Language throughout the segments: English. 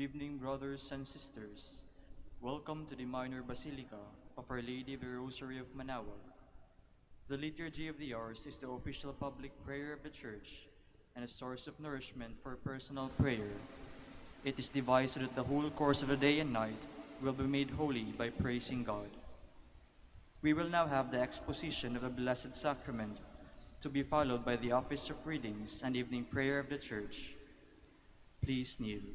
evening, brothers and sisters. Welcome to the Minor Basilica of Our Lady of the Rosary of Manaoag. The Liturgy of the Hours is the official public prayer of the Church and a source of nourishment for personal prayer. It is devised so that the whole course of the day and night will be made holy by praising God. We will now have the exposition of the Blessed Sacrament, to be followed by the office of readings and evening prayer of the Church. Please kneel.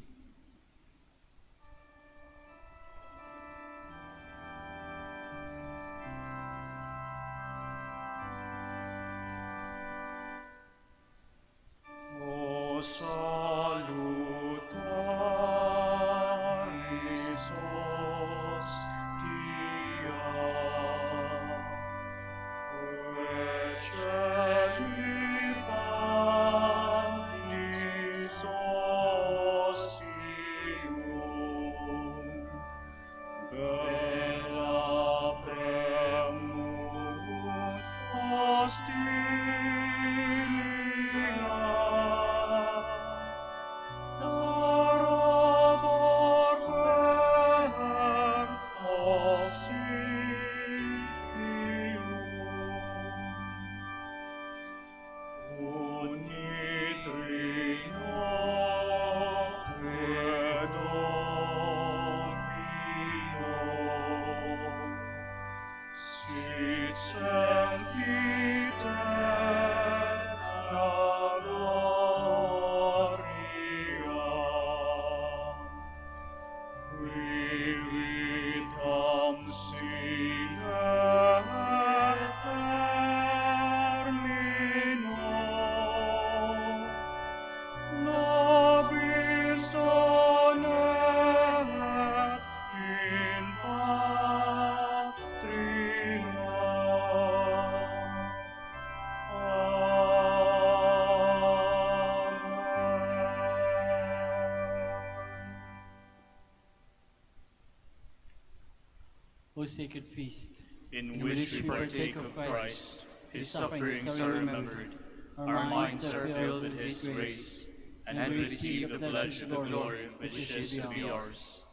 O sacred feast, in which we partake of Christ, his sufferings are remembered, our minds are filled with his grace, and we receive the pledge of the glory which is to be ours.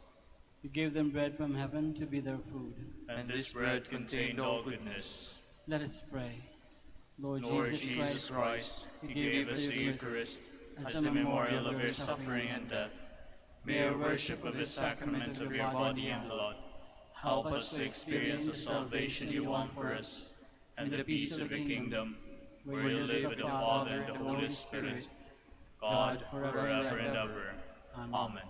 You gave them bread from heaven to be their food, and this bread contained all goodness. Let us pray. Lord Jesus Christ, you gave us the Eucharist as a memorial of your suffering and death. May our worship of the sacrament of your body and blood help us to experience the salvation you won for us, and the peace of the kingdom, where you live with the Father and the Holy Spirit, God, forever and ever. Amen.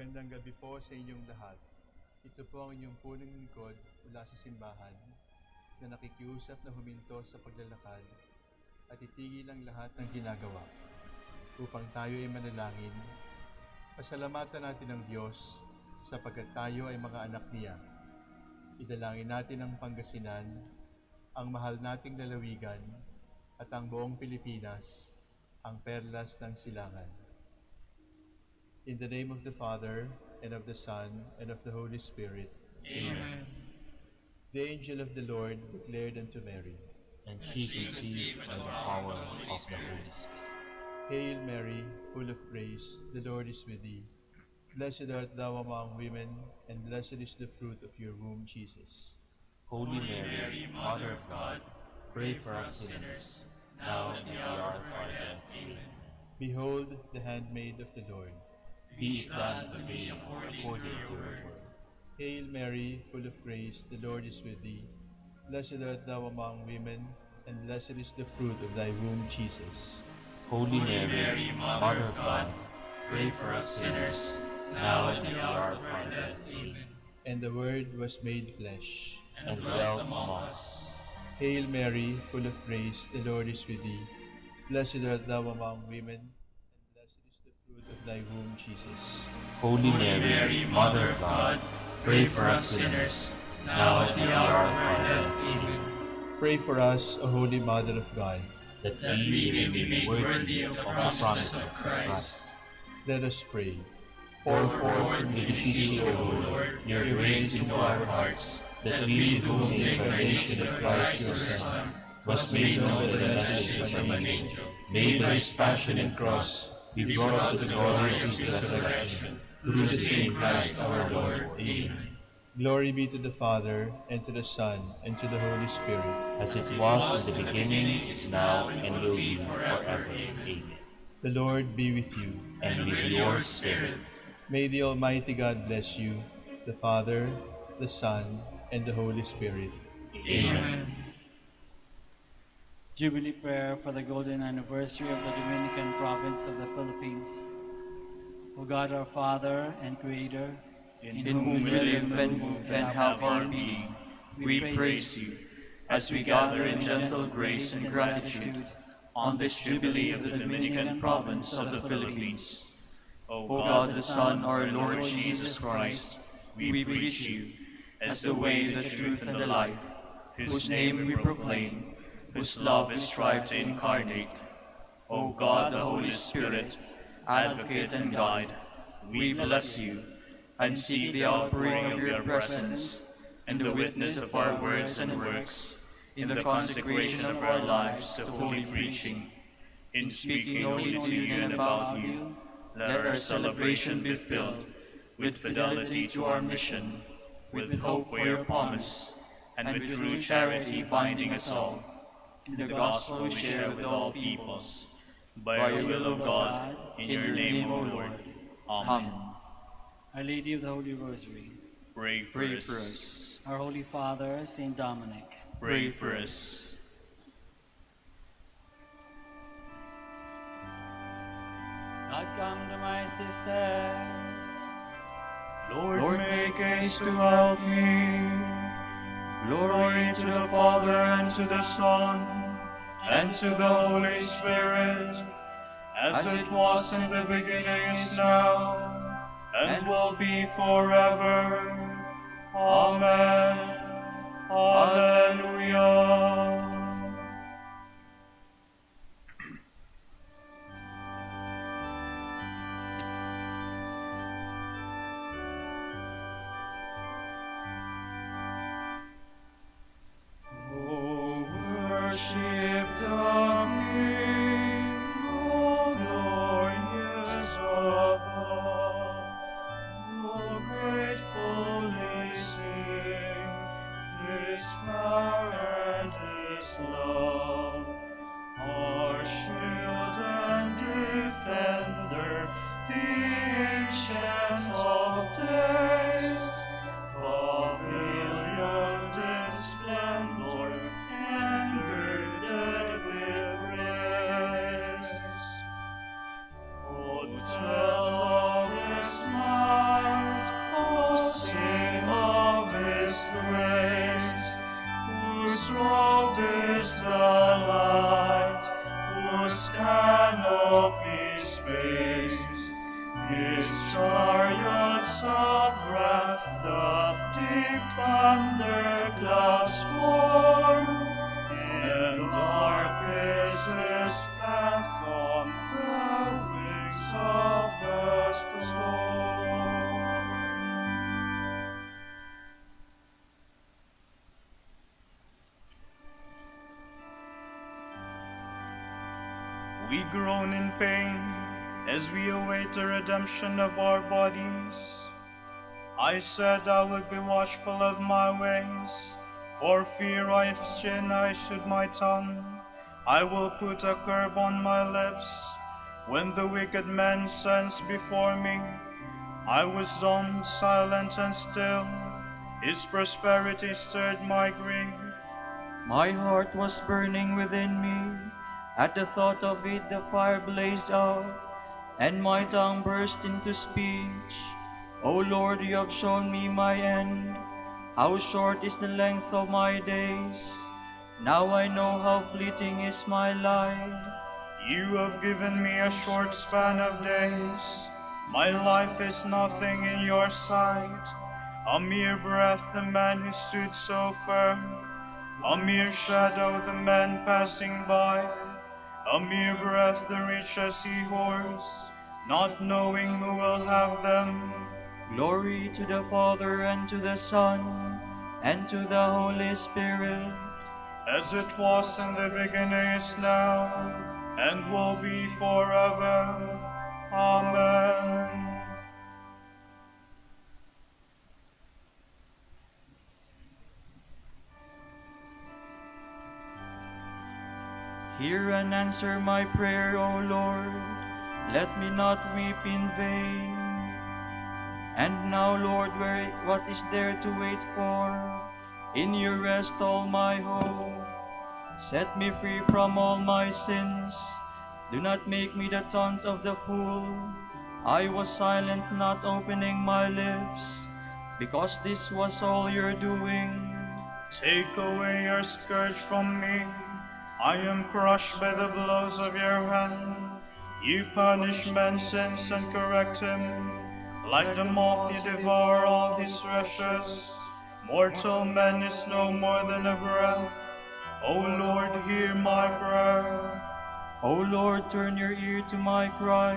Magandang gabi po sa inyong lahat. Ito po ang inyong punong lingkod mula sa simbahan na nakikiusap na huminto sa paglalakad at itigil ang lahat ng ginagawa upang tayo ay manalangin. Pasalamatan natin ang Diyos sapagkat tayo ay mga anak niya. Idalangin natin ang Pangasinan, ang mahal nating lalawigan at ang buong Pilipinas, ang perlas ng silangan. In the name of the Father, and of the Son, and of the Holy Spirit. Amen. The angel of the Lord declared unto Mary, and she conceived by the power of the Holy Spirit. Hail Mary, full of grace, the Lord is with thee. Blessed art thou among women, and blessed is the fruit of your womb, Jesus. Holy Mary, Mother of God, pray for us sinners, now and at the hour of our death. Amen. Behold the handmaid of the Lord. Be it done to me according to your word. Hail Mary, full of grace, the Lord is with thee. Blessed art thou among women, and blessed is the fruit of thy womb, Jesus. Holy Mary, Mother of God, pray for us sinners, now and at the hour of our death. Amen. And the Word was made flesh, and dwelt among us. Hail Mary, full of grace, the Lord is with thee. Blessed art thou among women, and blessed is the fruit of thy womb, Jesus. Holy Mary, Mother of God, pray for us sinners, now and at the hour of our death. Amen. Pray for us, O Holy Mother of God. That we may be made worthy of the promises of Christ. Let us pray. Pour forth, we beseech you, O Lord, your grace into our hearts, that we, to whom the incarnation of Christ your Son was made known by the message of an angel, made by his passion and cross, be brought to the glory of his resurrection, through the same Christ our Lord. Amen. Glory be to the Father, and to the Son, and to the Holy Spirit. As it was in the beginning, is now, and will be forever. Amen. The Lord be with you. And with your spirit. May the Almighty God bless you, the Father, the Son, and the Holy Spirit. Amen. Jubilee prayer for the golden anniversary of the Dominican province of the Philippines. O God, our Father and Creator, in whom we live and move and have our being, we praise you as we gather in gentle grace and gratitude on this Jubilee of the Dominican province of the Philippines. O God, the Son, our Lord Jesus Christ, we preach you as the way, the truth, and the life, whose name we proclaim, whose love we strive to incarnate. O God, the Holy Spirit, advocate and guide, we bless you and seek the outpouring of your presence and the witness of our words and works in the consecration of our lives of holy preaching. In speaking only to you and about you, let our celebration be filled with fidelity to our mission, with hope for your promise, and with true charity binding us all in the gospel we share with all peoples. By your will, O God, in your name, O Lord. Amen. Our Lady of the Holy Rosary, Pray for us. our Holy Father, Saint Dominic, Pray for us. God, come to my sisters. Lord, make haste to help me. Glory to the Father, and to the Son, and to the Holy Spirit, as it was in the beginning, is now, and will be forever. Amen. Alleluia. Oh, worship the King, oh glorious above. Oh, gratefully sing His power and His love. Our shield and defender, the Ancient of Days, pavilions in splendor and girded with grace. Oh, tell of His might. thunderclouds form, and darkness path on the wings of the storm. We groan in pain as we await the redemption of our bodies. I said I would be watchful of my ways, for fear of sin I should my tongue. I will put a curb on my lips. When the wicked man stands before me, I was dumb, silent, and still. His prosperity stirred my grief. My heart was burning within me. At the thought of it, the fire blazed out, and my tongue burst into speech. O Lord, you have shown me my end. How short is the length of my days. Now I know how fleeting is my life. You have given me a short span of days. My life is nothing in your sight. A mere breath, the man who stood so firm. A mere shadow, the man passing by. A mere breath, the rich as seahorse, not knowing who will have them. Glory to the Father, and to the Son, and to the Holy Spirit. As it was in the beginning, is now, and will be forever. Amen. Hear and answer my prayer, O Lord. Let me not weep in vain. And now, Lord, what is there to wait for? In your rest all my hope. Set me free from all my sins. Do not make me the taunt of the fool. I was silent, not opening my lips, because this was all your doing. Take away your scourge from me. I am crushed by the blows of your hand. You punish man's sins and correct him. Like the moth you devour all his treasures. Mortal man is no more than a breath. O Lord, hear my prayer. O Lord, turn your ear to my cry.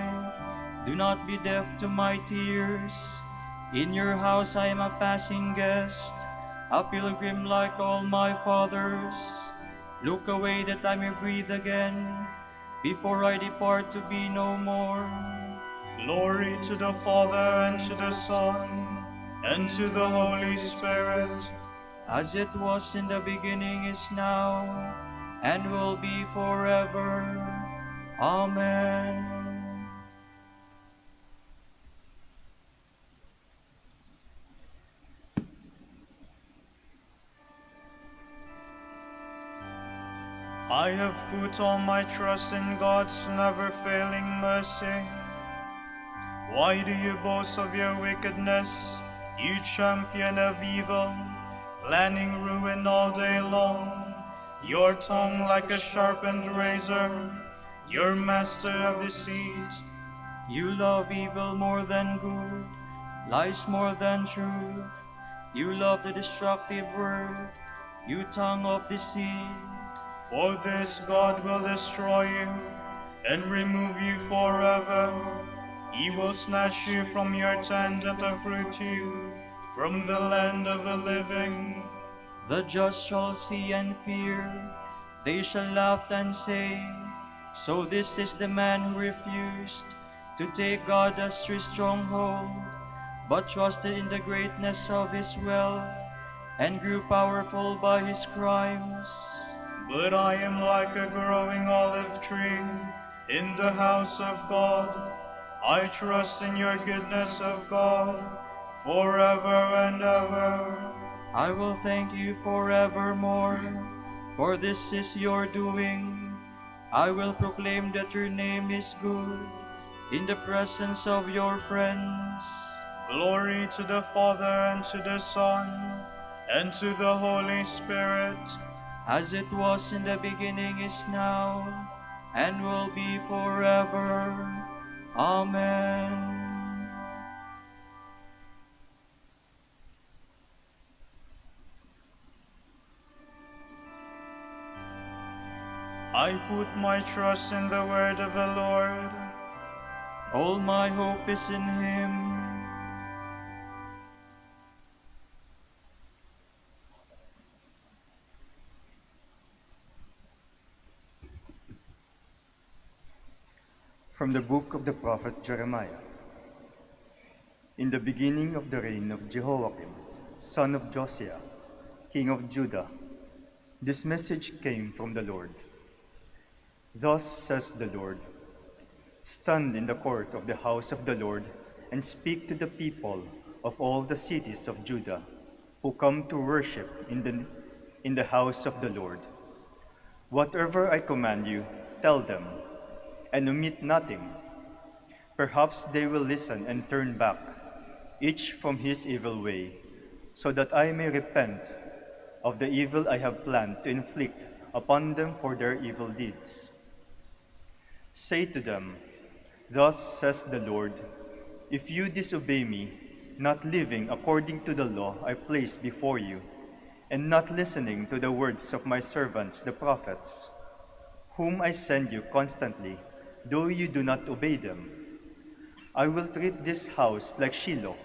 Do not be deaf to my tears. In your house I am a passing guest, a pilgrim like all my fathers. Look away that I may breathe again, before I depart to be no more. Glory to the Father, and to the Son, and to the Holy Spirit. As it was in the beginning, is now, and will be forever. Amen. I have put all my trust in God's never-failing mercy. Why do you boast of your wickedness, you champion of evil, planning ruin all day long? Your tongue like a sharpened razor, your master of deceit. You love evil more than good, lies more than truth. You love the destructive word, you tongue of deceit. For this God will destroy you and remove you forever. He will snatch you from your tent and uproot you from the land of the living. The just shall see and fear, they shall laugh and say, so this is the man who refused to take God as his stronghold, but trusted in the greatness of his wealth, and grew powerful by his crimes. But I am like a growing olive tree in the house of God. I trust in your goodness of God forever and ever. I will thank you forevermore, for this is your doing. I will proclaim that your name is good in the presence of your friends. Glory to the Father, and to the Son, and to the Holy Spirit. As it was in the beginning, is now, and will be forever. Amen. I put my trust in the word of the Lord. All my hope is in him. From the book of the prophet Jeremiah. In the beginning of the reign of Jehoiakim, son of Josiah, king of Judah, this message came from the Lord. Thus says the Lord, stand in the court of the house of the Lord and speak to the people of all the cities of Judah who come to worship in the house of the Lord. Whatever I command you, tell them, and omit nothing. Perhaps they will listen and turn back, each from his evil way, so that I may repent of the evil I have planned to inflict upon them for their evil deeds. Say to them, thus says the Lord, if you disobey me, not living according to the law I placed before you, and not listening to the words of my servants the prophets, whom I send you constantly, though you do not obey them, I will treat this house like Shiloh,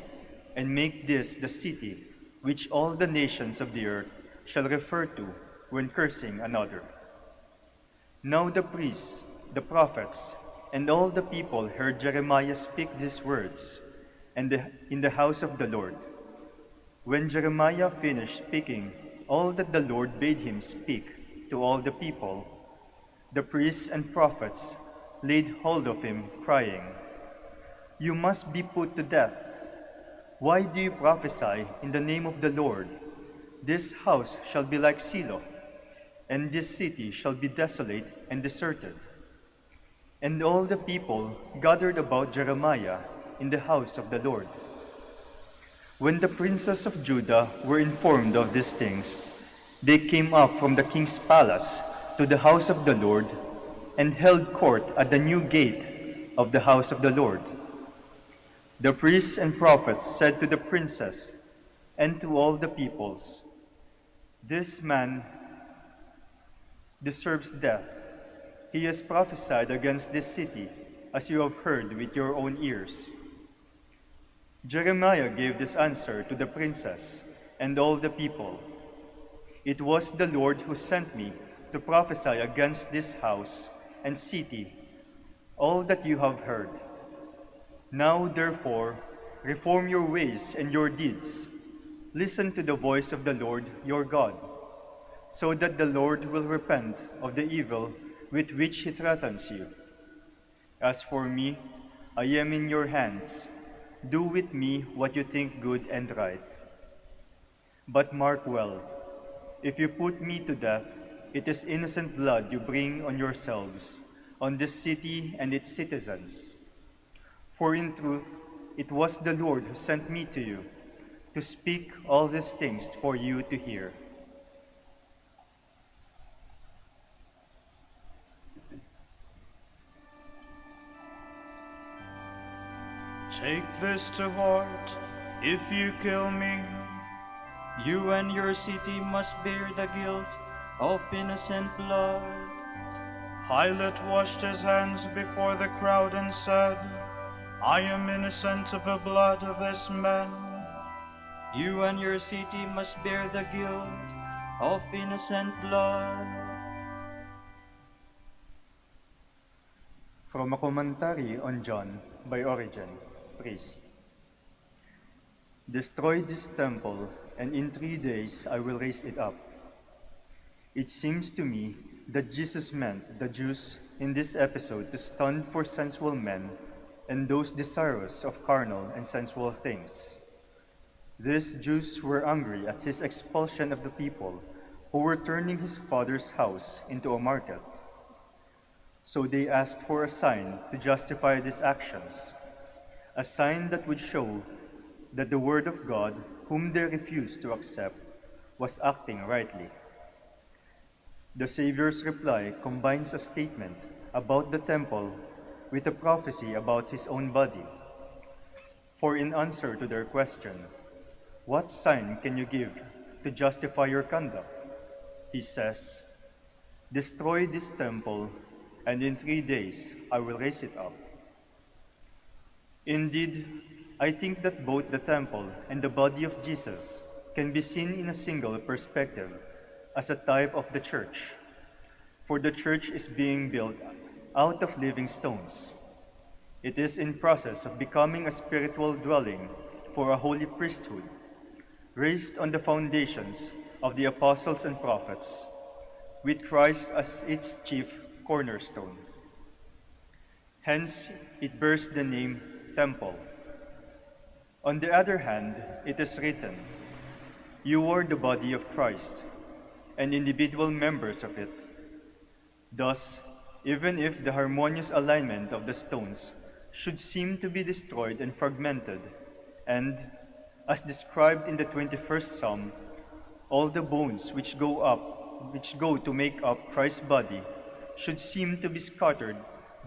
and make this the city which all the nations of the earth shall refer to when cursing another. Now the priests, the prophets, and all the people heard Jeremiah speak these words in the house of the Lord. When Jeremiah finished speaking all that the Lord bade him speak to all the people, the priests and prophets laid hold of him, crying, you must be put to death. Why do you prophesy in the name of the Lord? This house shall be like Shiloh, and this city shall be desolate and deserted. And all the people gathered about Jeremiah in the house of the Lord. When the princes of Judah were informed of these things, they came up from the king's palace to the house of the Lord and held court at the new gate of the house of the Lord. The priests and prophets said to the princes and to all the peoples, this man deserves death. He has prophesied against this city, as you have heard with your own ears. Jeremiah gave this answer to the princes and all the people. It was the Lord who sent me to prophesy against this house and city, all that you have heard. Now, therefore, reform your ways and your deeds. Listen to the voice of the Lord your God, so that the Lord will repent of the evil with which he threatens you. As for me, I am in your hands. Do with me what you think good and right. But mark well, if you put me to death, it is innocent blood you bring on yourselves, on this city and its citizens. For in truth, it was the Lord who sent me to you, to speak all these things for you to hear. Take this to heart, if you kill me. You and your city must bear the guilt of innocent blood. Pilate washed his hands before the crowd and said, I am innocent of the blood of this man. You and your city must bear the guilt of innocent blood. From a commentary on John by Origen, priest. Destroy this temple, and in 3 days I will raise it up. It seems to me that Jesus meant the Jews in this episode to stand for sensual men and those desirous of carnal and sensual things. These Jews were angry at his expulsion of the people who were turning his father's house into a market. So they asked for a sign to justify these actions, a sign that would show that the word of God, whom they refused to accept, was acting rightly. The Savior's reply combines a statement about the temple with a prophecy about his own body. For in answer to their question, what sign can you give to justify your conduct? He says, Destroy this temple, and in 3 days I will raise it up. Indeed, I think that both the temple and the body of Jesus can be seen in a single perspective as a type of the church. For the church is being built out of living stones. It is in process of becoming a spiritual dwelling for a holy priesthood, raised on the foundations of the apostles and prophets, with Christ as its chief cornerstone. Hence, it bears the name Temple. On the other hand, it is written, "You are the body of Christ, and individual members of it." Thus, even if the harmonious alignment of the stones should seem to be destroyed and fragmented, and, as described in the 21st Psalm, all the bones which go to make up Christ's body should seem to be scattered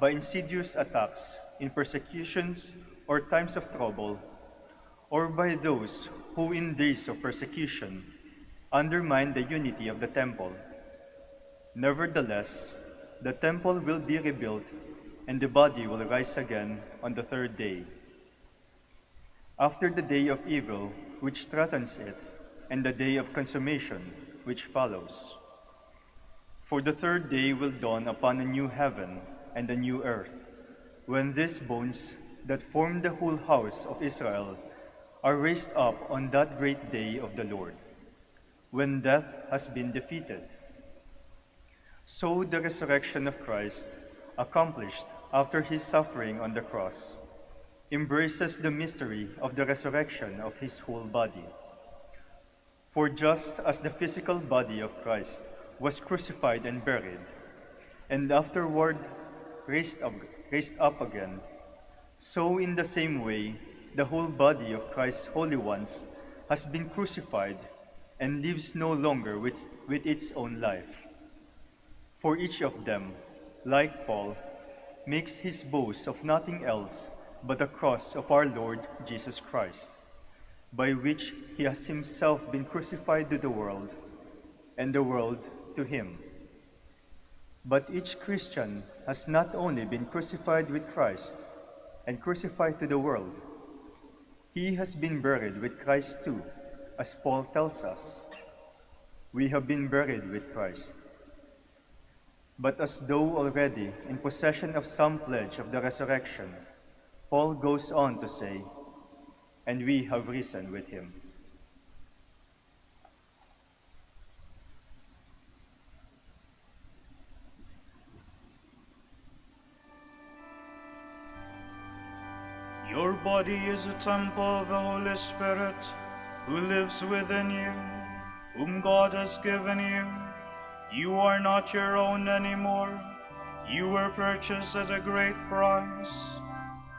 by insidious attacks in persecutions or times of trouble, or by those who in days of persecution undermine the unity of the temple. Nevertheless, the temple will be rebuilt and the body will rise again on the 3rd day. After the day of evil which threatens it, and the day of consummation which follows. For the 3rd day will dawn upon a new heaven and a new earth, when these bones that form the whole house of Israel are raised up on that great day of the Lord, when death has been defeated. So the resurrection of Christ, accomplished after his suffering on the cross, embraces the mystery of the resurrection of his whole body. For just as the physical body of Christ was crucified and buried, and afterward raised up again, so in the same way the whole body of Christ's holy ones has been crucified and lives no longer with its own life. For each of them, like Paul, makes his boast of nothing else but the cross of our Lord Jesus Christ, by which he has himself been crucified to the world, and the world to him. But each Christian has not only been crucified with Christ and crucified to the world, he has been buried with Christ too, as Paul tells us. We have been buried with Christ. But as though already in possession of some pledge of the resurrection, Paul goes on to say, "And we have risen with him." Your body is a temple of the Holy Spirit, who lives within you, whom God has given you. You are not your own anymore. You were purchased at a great price.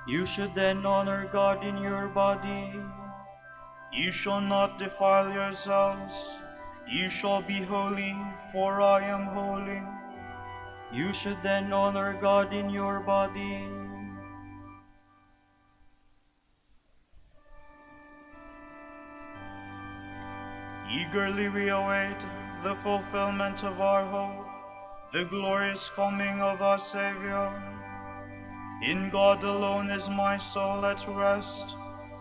You should then honor God in your body. You shall not defile yourselves. You shall be holy, for I am holy. You should then honor God in your body. Eagerly we await the fulfillment of our hope, the glorious coming of our Savior. In God alone is my soul at rest.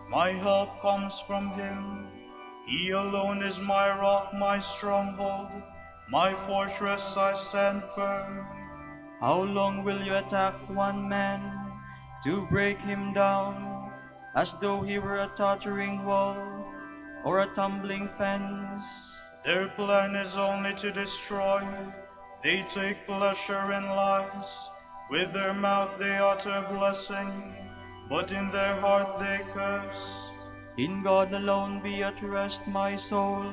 My help comes from him. He alone is my rock, my stronghold, my fortress I stand firm. How long will you attack one man to break him down, as though he were a tottering wall or a tumbling fence? Their plan is only to destroy. They take pleasure in lies. With their mouth they utter blessing, but in their heart they curse. In God alone be at rest my soul,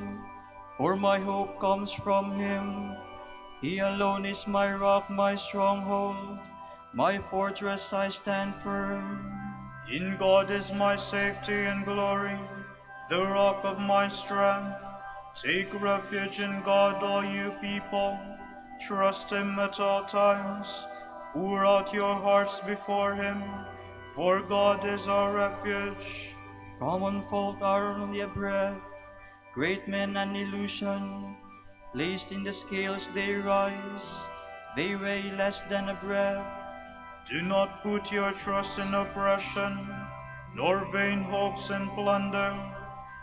for my hope comes from him. He alone is my rock, my stronghold, my fortress I stand firm. In God is my safety and glory, the rock of my strength. Take refuge in God, all you people. Trust him at all times. Pour out your hearts before him, for God is our refuge. Common folk are only a breath, great men an illusion. Placed in the scales they rise, they weigh less than a breath. Do not put your trust in oppression, nor vain hopes in plunder.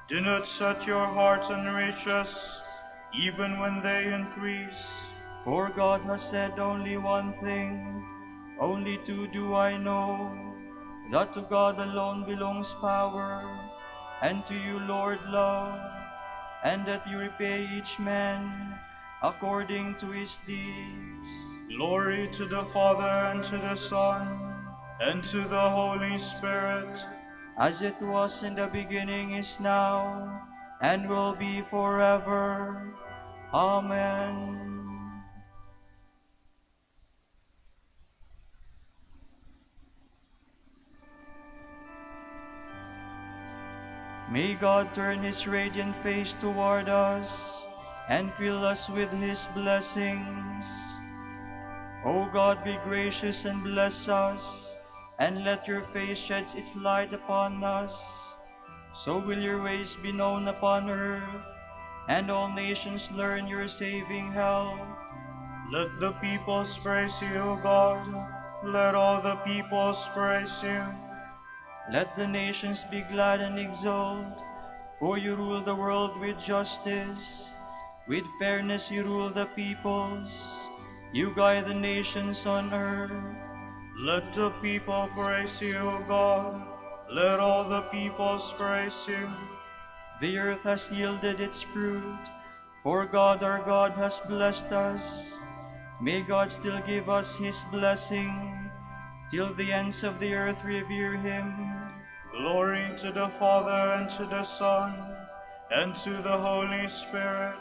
Do not set your heart on riches, even when they increase. For God has said only one thing, only two do I know, that to God alone belongs power, and to you, Lord, love, and that you repay each man according to his deeds. Glory to the Father, and to the Son, and to the Holy Spirit, As it was in the beginning, is now, and will be forever. Amen. May God turn his radiant face toward us and fill us with his blessings. O God, be gracious and bless us, and let your face shed its light upon us. So will your ways be known upon earth, and all nations learn your saving help. let the peoples praise you, O God. Let all the peoples praise you. Let the nations be glad and exult, for you rule the world with justice. With fairness you rule the peoples. You guide the nations on earth. Let the people praise you, O God. Let all the peoples praise you. The earth has yielded its fruit, for God our God has blessed us. May God still give us his blessing, till the ends of the earth revere him. Glory to the Father, and to the Son, and to the Holy Spirit.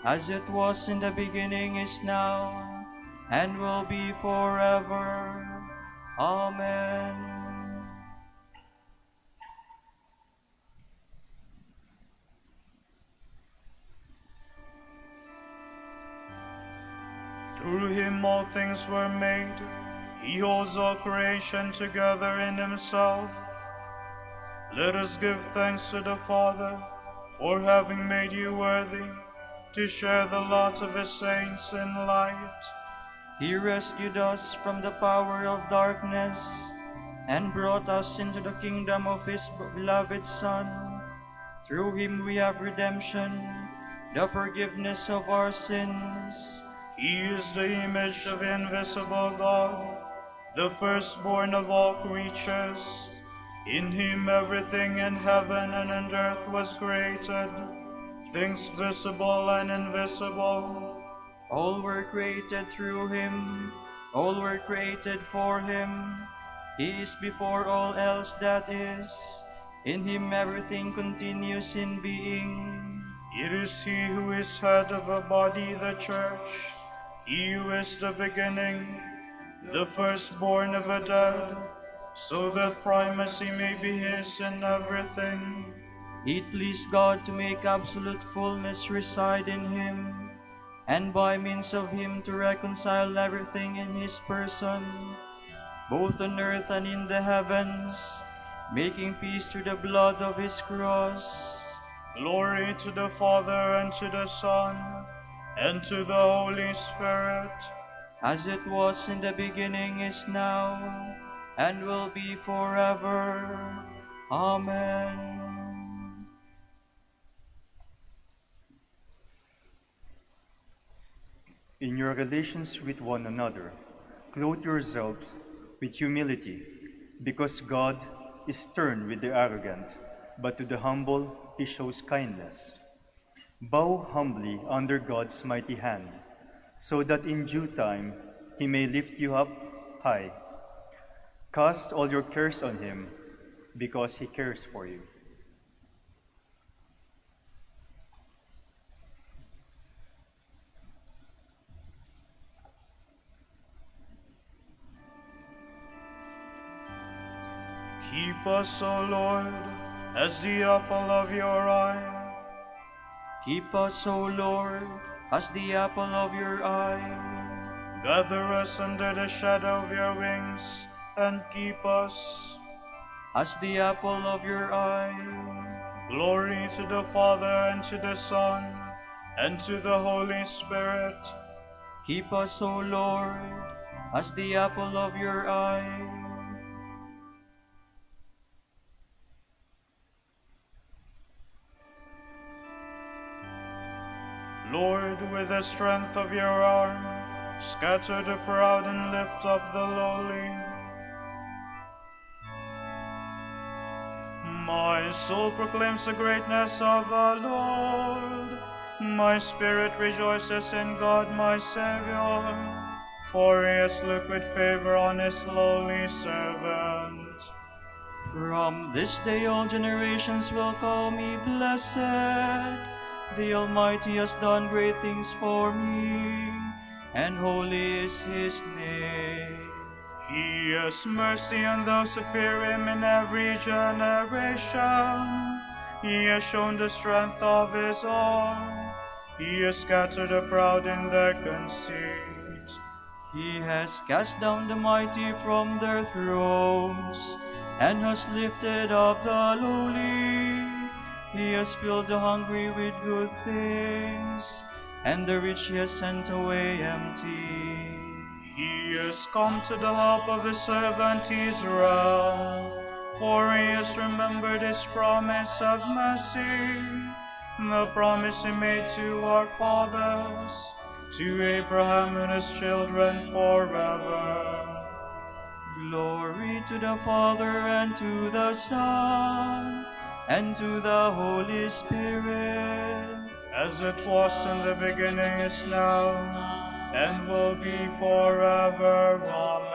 As it was in the beginning, is now, and will be forever. Amen. Through him all things were made. He holds all creation together in himself. Let us give thanks to the Father for having made you worthy to share the lot of his saints in light. He rescued us from the power of darkness and brought us into the kingdom of his beloved Son. Through him we have redemption, the forgiveness of our sins. He is the image of the invisible God, the firstborn of all creatures. In him everything in heaven and on earth was created, things visible and invisible. All were created through him, all were created for him. He is before all else that is. In him everything continues in being. It is he who is head of a body, the church, he who is the beginning, the firstborn of the dead, so that primacy may be his in everything. It pleased God to make absolute fullness reside in him, and by means of him to reconcile everything in his person, both on earth and in the heavens, making peace through the blood of his cross. Glory to the Father, and to the Son, and to the Holy Spirit. As it was in the beginning, is now, and will be forever. Amen. In your relations with one another, clothe yourselves with humility, because God is stern with the arrogant, but to the humble he shows kindness. Bow humbly under God's mighty hand, so that in due time he may lift you up high. Cast all your cares on him, because he cares for you. Keep us, O Lord, as the apple of your eye. Keep us, O Lord, as the apple of your eye. Gather us under the shadow of your wings, and keep us. As the apple of your eye. Glory to the Father, and to the Son, and to the Holy Spirit. Keep us, O Lord, as the apple of your eye. Lord, with the strength of your arm, scatter the proud and lift up the lowly. My soul proclaims the greatness of the Lord. My spirit rejoices in God my Savior, for he has looked with favor on his lowly servant. From this day all generations will call me blessed. The Almighty has done great things for me, and holy is his name. He has mercy on those who fear him in every generation. He has shown the strength of his arm. He has scattered the proud in their conceit. He has cast down the mighty from their thrones, and has lifted up the lowly. He has filled the hungry with good things, and the rich he has sent away empty. He has come to the help of his servant Israel, for he has remembered his promise of mercy, the promise he made to our fathers, to Abraham and his children forever. Glory to the Father, and to the Son, and to the Holy Spirit. As it was in the beginning, is now, and will be forever. Amen.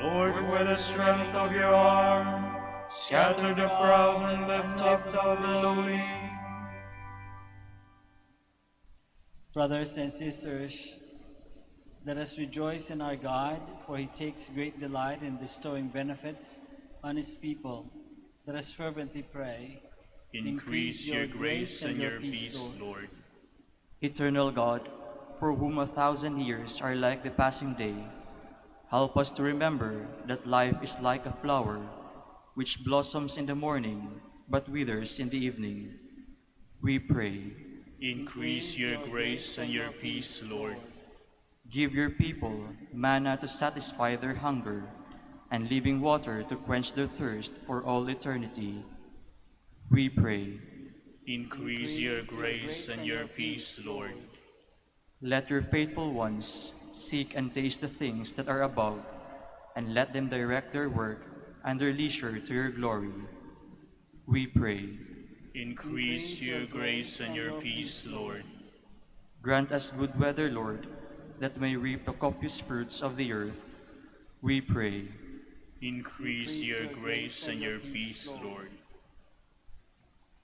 Lord, with the strength of your arm, scatter the proud and lift up the lowly. Brothers and sisters, let us rejoice in our God, for he takes great delight in bestowing benefits on his people. Let us fervently pray. Increase your grace and your peace, Lord. Eternal God, for whom 1,000 years are like the passing day, help us to remember that life is like a flower, which blossoms in the morning, but withers in the evening. We pray. Increase your grace and your peace, Lord. Give your people manna to satisfy their hunger, and living water to quench their thirst for all eternity. We pray. Increase your grace and your peace, Lord. Let your faithful ones seek and taste the things that are above, and let them direct their work and their leisure to your glory. We pray. Increase your grace and your peace, Lord. Grant us good weather, Lord, that we may reap the copious fruits of the earth. We pray. Increase your grace and your peace, Lord.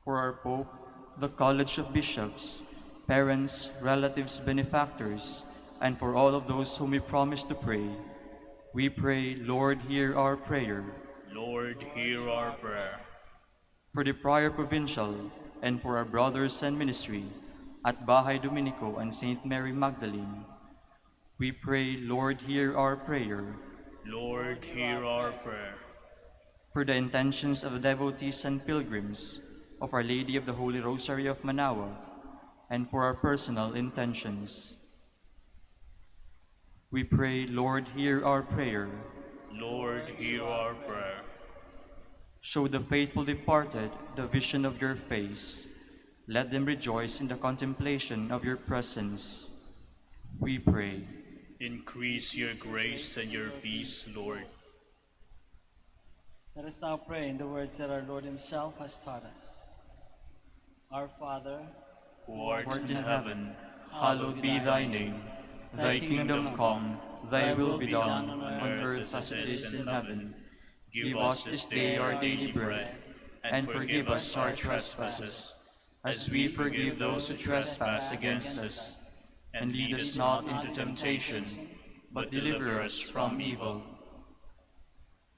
For our Pope, the College of Bishops, parents, relatives, benefactors, and for all of those whom we promise to pray, we pray, Lord, hear our prayer. Lord, hear our prayer. For the Prior Provincial, and for our brothers and ministry at Bahay Dominico and St. Mary Magdalene, we pray, Lord, hear our prayer. Lord, hear our prayer. For the intentions of the devotees and pilgrims of Our Lady of the Holy Rosary of Manaoag, and for our personal intentions, we pray, Lord, hear our prayer. Lord, hear our prayer. Show the faithful departed the vision of your face. Let them rejoice in the contemplation of your presence. We pray. Increase your grace and your peace, Lord. Let us now pray in the words that our Lord himself has taught us. Our Father, Who art Art in in heaven, hallowed be thy name. Thy kingdom come, thy will be done, on earth as it is in heaven. Give us this day our daily bread, and forgive us our trespasses, as we forgive those who trespass against us. And lead us not into temptation, but deliver us from evil.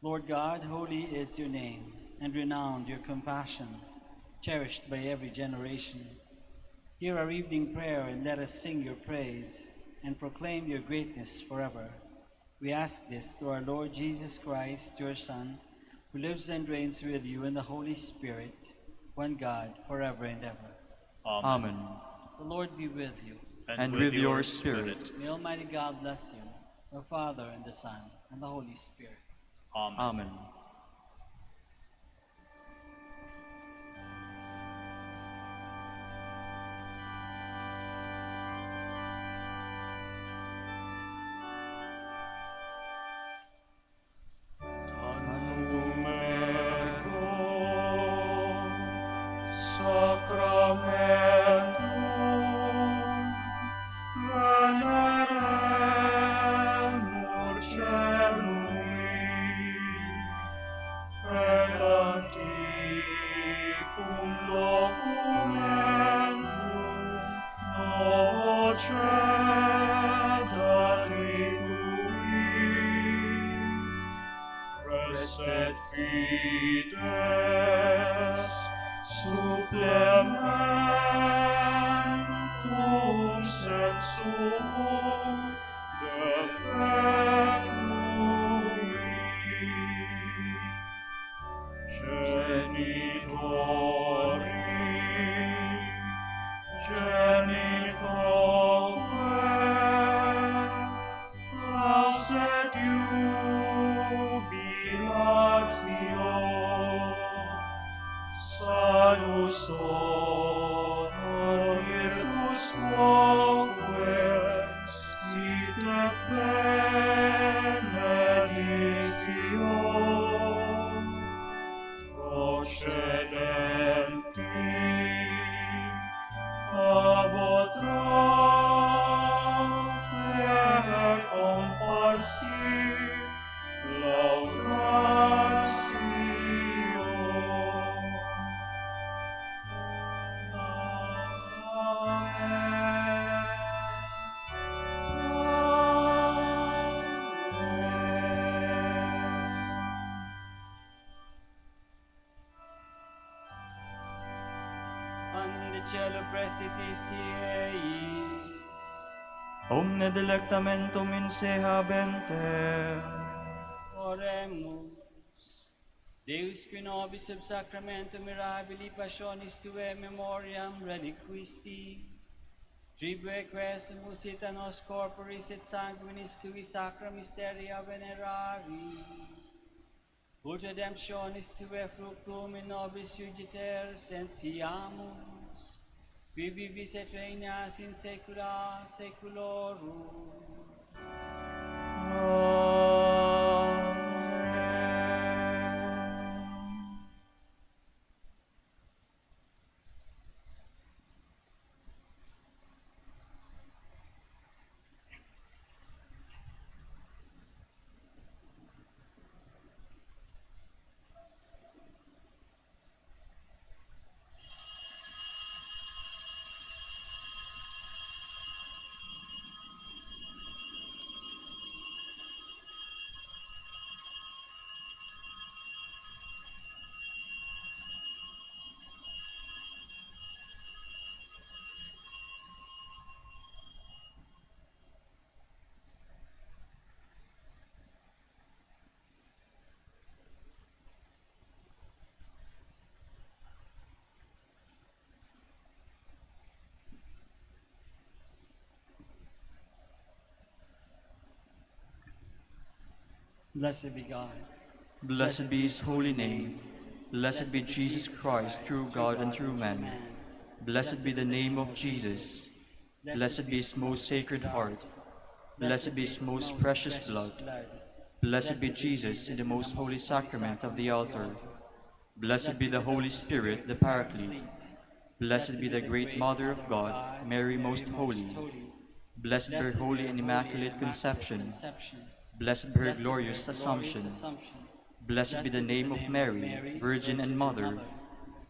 Lord God, holy is your name, and renowned your compassion, cherished by every generation. Hear our evening prayer, and let us sing your praise, and proclaim your greatness forever. We ask this through our Lord Jesus Christ, your Son, who lives and reigns with you in the Holy Spirit, one God, forever and ever. Amen. The Lord be with you. And with your spirit. May Almighty God bless you, the Father, and the Son, and the Holy Spirit. Amen. Sacramentum veneremur celui et antiquum documentum nocedat ritui restet fides supplementum sensum defectui genitori lauset jubilatio salus honor virtus quoque site benedictio procedenti ab otrave comparsi laudatio. Ande cielo prestitis eis, Omne delectamentum in se habentem. oremus. Deus qui nobis sub sacramentum mirabili passionis Tuae memoriam reliquisti, tribue quesumus et a nos corporis et sanguinis Tui sacra mysteria venerari, ut redemptionis Tuae fructum in nobis iugiter sentiamus, qui vivis et regnas in saecula saeculorum. Blessed be God. Blessed be his holy name. Blessed be Jesus Christ, true God and true man. Blessed be the name of Jesus. Blessed be his most sacred heart. Blessed be his most precious blood. Blessed be Jesus in the most holy sacrament of the altar. Blessed be the Holy Spirit, the Paraclete. Blessed be the great Mother of God, Mary most holy. Blessed be her holy and immaculate conception. Blessed be her glorious Assumption. Blessed be the name of Mary, Virgin and Mother.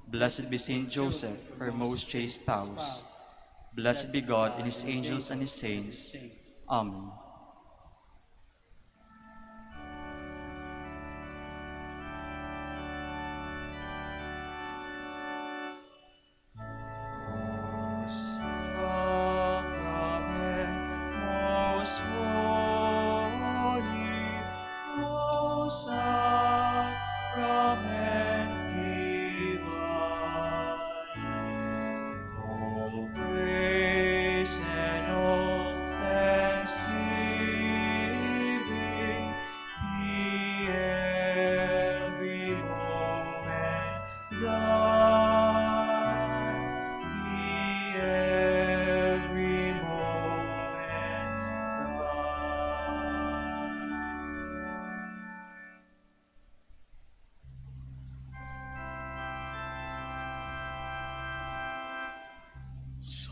Blessed be Saint Joseph, her most chaste spouse. Blessed be God and his angels and his saints. Amen. Sacrament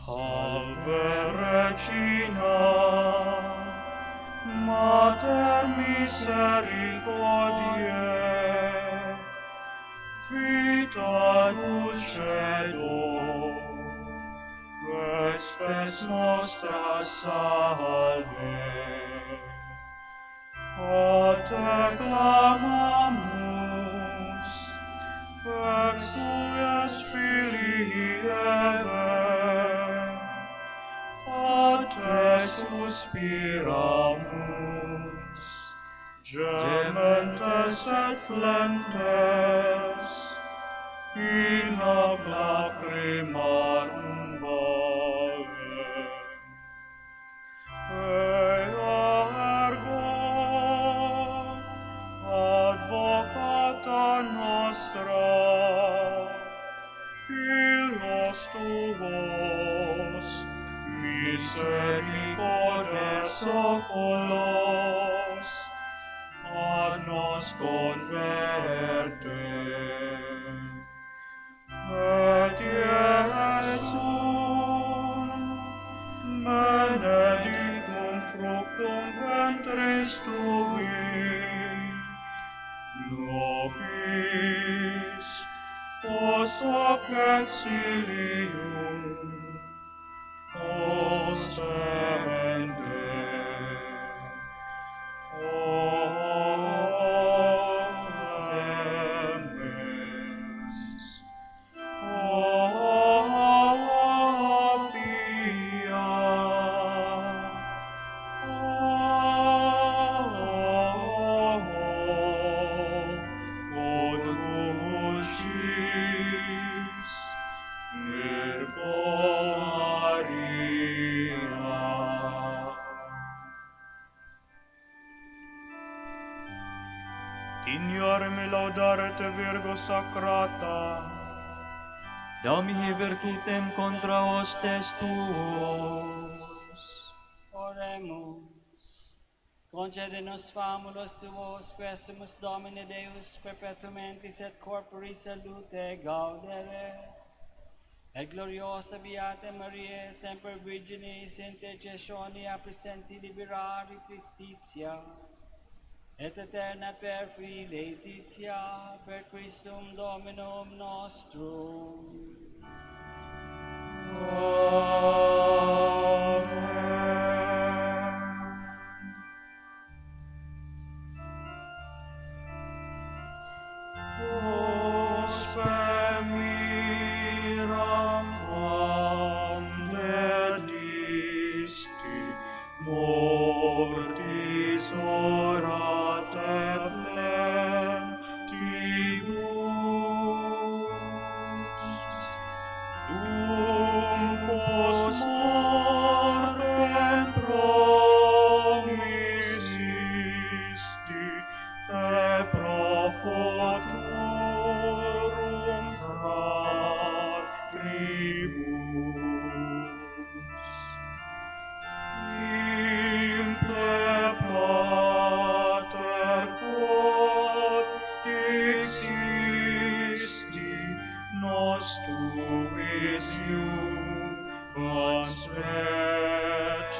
Salve Regina, Mater misericordiae, vita dulcedo, spes nostra salve. A te clamamus, exules filii Eve, a te suspiramus, gementes et flentes, in hoc lacrimarum vale. Ergo, advocata nostra, illos tuos, misericordes oculos, ad nos converte. Et Iesum, benedictum fructum ventris tui, nobis os hoc exilium ostende. Signore me laudare te Virgo Sacrata, Domini virtutem contra hostes tuos. Oremus. Concede nos famulos tuos, quesumus Domine Deus perpetuamentis et corpori salute gaudere. Et gloriosa Beata Maria, semper Virginis, intercessionia presenti liberari tristitia, et eterna per letitia, per Christum Dominum nostrum. Mortis orat et flentibus, dum post mortem promisisti te pro futurum fratribus. Imple pater quod existi, nos tuis iubans recibus.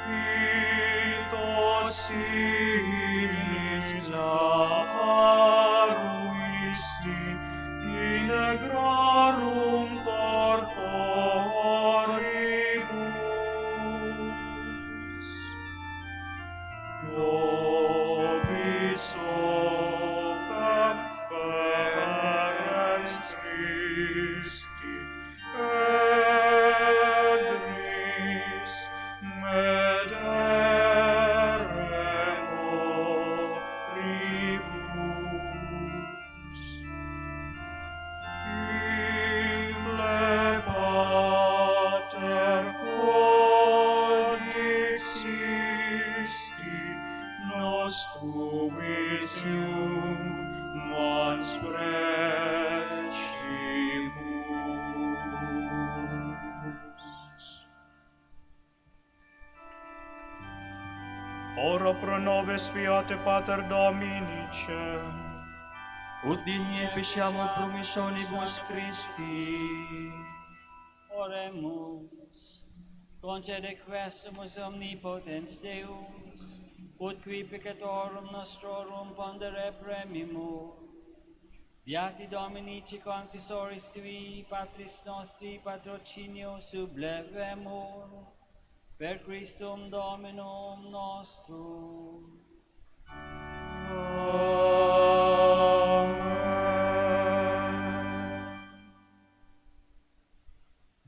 Vitos sinis laruisti, in agrarum corporibus. Nobis opem ferens Christi, edris medere moribus. Imple pater quod existi, nos tuis iubans precibus. Ora pro nobis fiate Pater Dominice, ut digni epiciamur promissionibus Christi. Oremus. Concede quesumus omnipotens Deus, ut qui peccatorum nostrorum pondere premimur. Beati Dominici confisoris tui, Patris nostri patrocinio sublevemur, per Christum Dominum nostrum.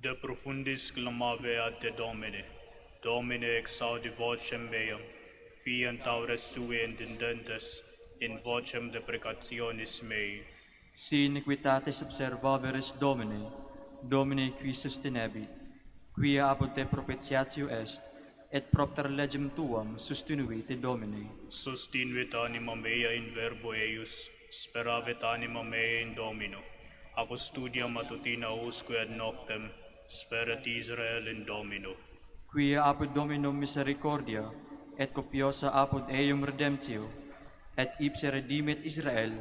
De profundis clamavi ad te Domine, Domine exaudi vocem meam, fiant aures tue indendentes, in vocem deprecationis mei. Si iniquitatis observaveris Domine, Domine qui sustinebit, quia apud te propitiatio est, et propter legem tuam sustinuit te Domine. Sustinuit anima mea in verbo eius, speravit anima mea in Domino. A custodia matutina usque ad noctem, sperat Israel in Domino. Quia apud Dominum misericordia, et copiosa apud eum redemptio, et ipse redimit Israel,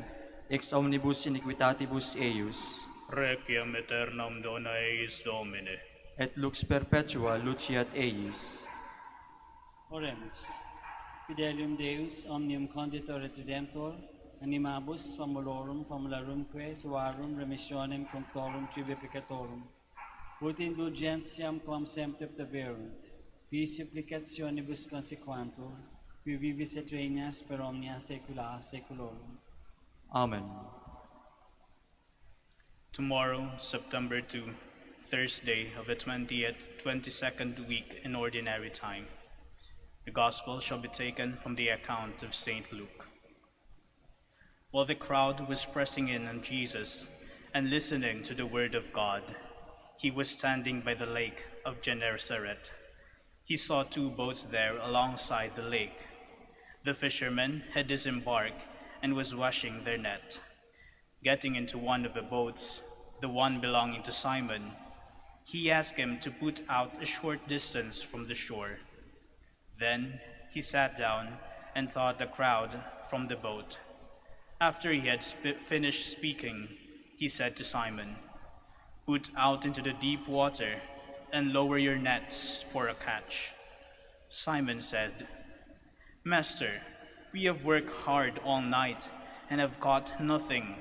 ex omnibus iniquitatibus eius, Requiem aeternam dona eis Domine. et lux perpetua luciat eius. Oremus. Fidelium Deus, omnium conditor et redemptor, animabus famulorum famularumque tuarum remissionem cunctorum tibi peccatorum, ut indulgentiam quam semper taverunt, qui supplicationibus consequantur, qui vivis et regnas per omnia saecula saeculorum. Amen. Tomorrow, September 2, Thursday of the 22nd week in Ordinary Time. The Gospel shall be taken from the account of St. Luke. While the crowd was pressing in on Jesus and listening to the word of God, he was standing by the lake of Gennesaret. He saw two boats there alongside the lake. The fishermen had disembarked and was washing their net. Getting into one of the boats, the one belonging to Simon, he asked him to put out a short distance from the shore. Then he sat down and taught the crowd from the boat. After he had finished speaking, he said to Simon, "Put out into the deep water and lower your nets for a catch." Simon said, "Master, we have worked hard all night and have caught nothing,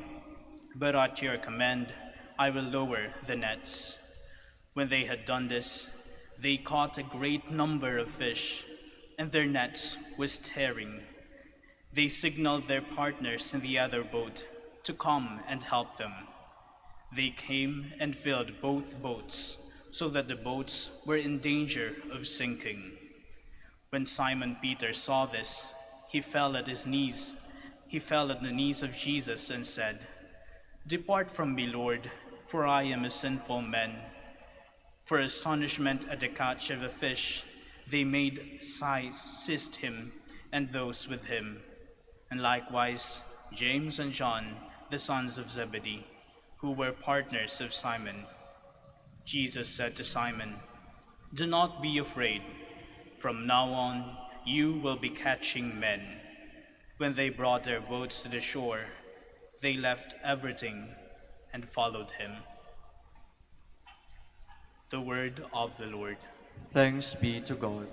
but at your command I will lower the nets." When they had done this, they caught a great number of fish, and their nets was tearing. They signaled their partners in the other boat to come and help them. They came and filled both boats, so that the boats were in danger of sinking. When Simon Peter saw this, he fell at the knees of Jesus and said, "Depart from me, Lord, for I am a sinful man." For astonishment at the catch of the fish, they made seized him and those with him, and likewise James and John, the sons of Zebedee, who were partners of Simon. Jesus said to Simon, "Do not be afraid. From now on, you will be catching men." When they brought their boats to the shore, they left everything and followed him. The word of the Lord. Thanks be to God.